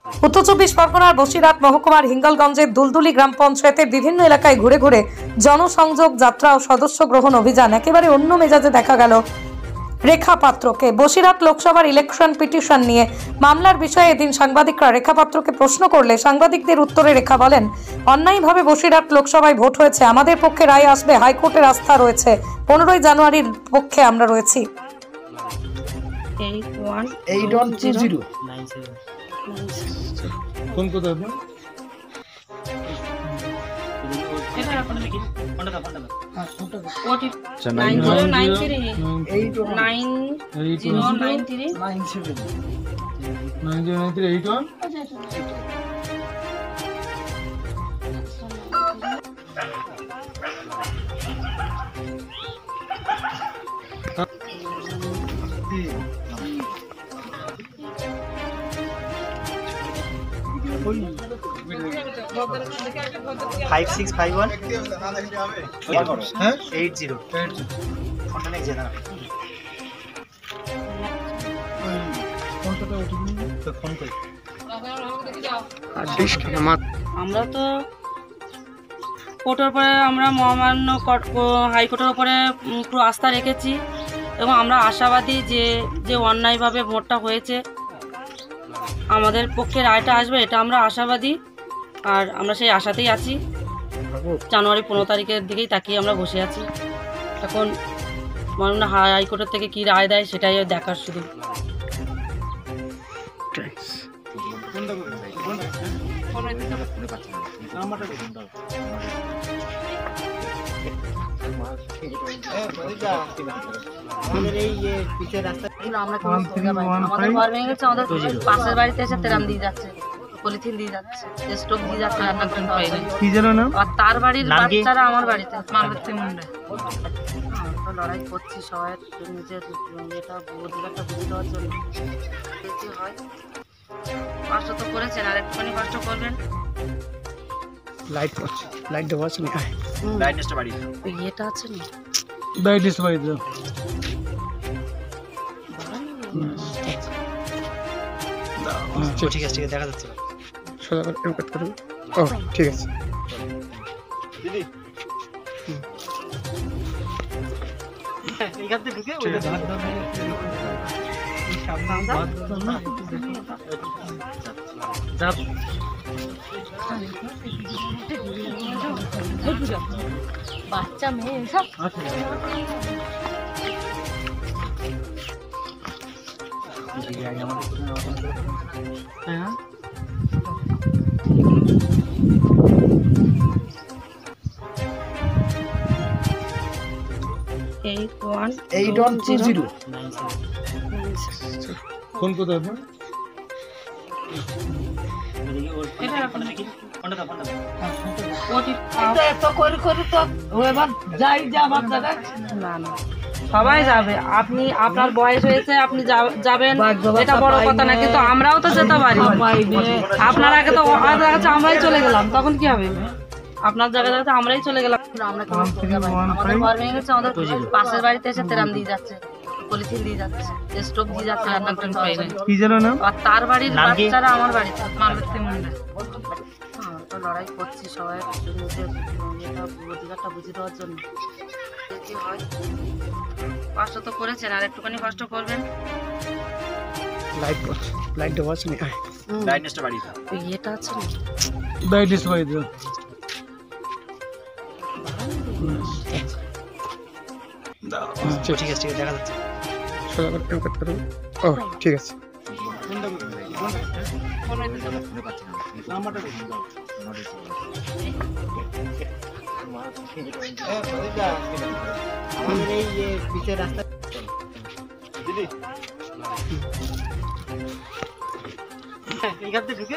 উত্তর চব্বিশ পরগনার বসিরহাট মহকুমার হিঙ্গলগঞ্জের দুলদুলি গ্রাম পঞ্চায়েতের বিভিন্ন এলাকায় ঘুরে ঘুরে জনসংযোগ যাত্রা ও সদস্য গ্রহণ অভিযান একেবারে অন্য মেজাজে দেখা গেল রেখা পাত্রকে। বসিরহাট লোকসভার ইলেকশন পিটিশন নিয়ে মামলার বিষয়ে এদিন সাংবাদিকরা রেখা পাত্রকে প্রশ্ন করলে সাংবাদিকদের উত্তরে রেখা বলেন, অন্যায়ভাবে বসিরহাট লোকসভায় ভোট হয়েছে, আমাদের পক্ষে রায় আসবে, হাইকোর্টের আস্থা রয়েছে, 15ই জানুয়ারির পক্ষে আমরা রয়েছি। 8120 কোন কোথায় আপনার? फाइव सिक्स फाइव वन 80 আমরা তো কোর্টের উপরে আমরা মহামান্য হাইকোর্টের উপরে পুরো আস্থা রেখেছি এবং আমরা আশাবাদী যে অন্যায়ভাবে ভোটটা হয়েছে আমাদের পক্ষে রায়টা আসবে, এটা আমরা আশাবাদী। আর আমরা সেই আশাতেই আছি। জানুয়ারি 15 তারিখের দিকেই তাকিয়ে আমরা বসে আছি। এখন মাননীয় হাইকোর্টের থেকে কি রায় দেয় সেটাই দেখার শুধু। আমাদের ঘর ভেঙে গেছে, আমাদের পাশের বাড়িতে এসে তেরাম দিয়ে যাচ্ছে, পলিথিন দিয়ে যাচ্ছে, স্টোভ দিয়ে যাচ্ছে, আর তার বাড়ির বাচ্চারা আমার বাড়িতে লড়াই করছি সবাই নিজের এটা অধিকারটা বুঝে দেওয়ার জন্য। কি হয় কষ্ট তো করেছেন, আর একটুখানি কষ্ট করবেন। লাইট করছে, লাইট দেওয়া আছে না? লাইটটা বাড়ি এটা আছে না, লাইটটা বাড়ি দাও। ঠিক আছে দেখা যাচ্ছে। সোজা করে এম কাট করবে। ও ঠিক আছে দিদি। এইখান থেকে ঢুকে ওই বাচ্চা মেয়ে সব হ্যাঁ 8120 কোন কোথায় আপনার? সবাই যাবে, আপনি আপনার বয়স হয়েছে আপনি যাবেন, এটা বড় কথা না, কিন্তু আমরাও তো যেতে পারি। আপনার আগে তো আমরাই চলে গেলাম, তখন কি হবে? আপনার জায়গাতে আমরাই চলে গেলাম। আমাদের ঘর ভেঙে গেছে, আমাদের পাশের বাড়িতে এসে তেরাম দিয়ে যাচ্ছে, পলিথিন দিয়ে যাচ্ছে, স্টোভ দিয়ে যাচ্ছে, আর তার বাড়ির বাচ্চারা আমার বাড়িতে লড়াই করছি সবাই নিজের এটা অধিকারটা বুঝে দেওয়ার জন্য। কি হয় কষ্ট তো করেছেন, আর একটুখানি কষ্ট করবেন। লাইট করছে, লাইট দেওয়া আছে না? লাইটটা বাড়ি দাও। এটা আছে না, লাইটটা বাড়ি দাও। ঠিক আছে দেখা যাচ্ছে। সোজা করে এম কাট করবে। ও ঠিক আছে পিছের রাস্তা দিদি। এইখান থেকে ঢুকে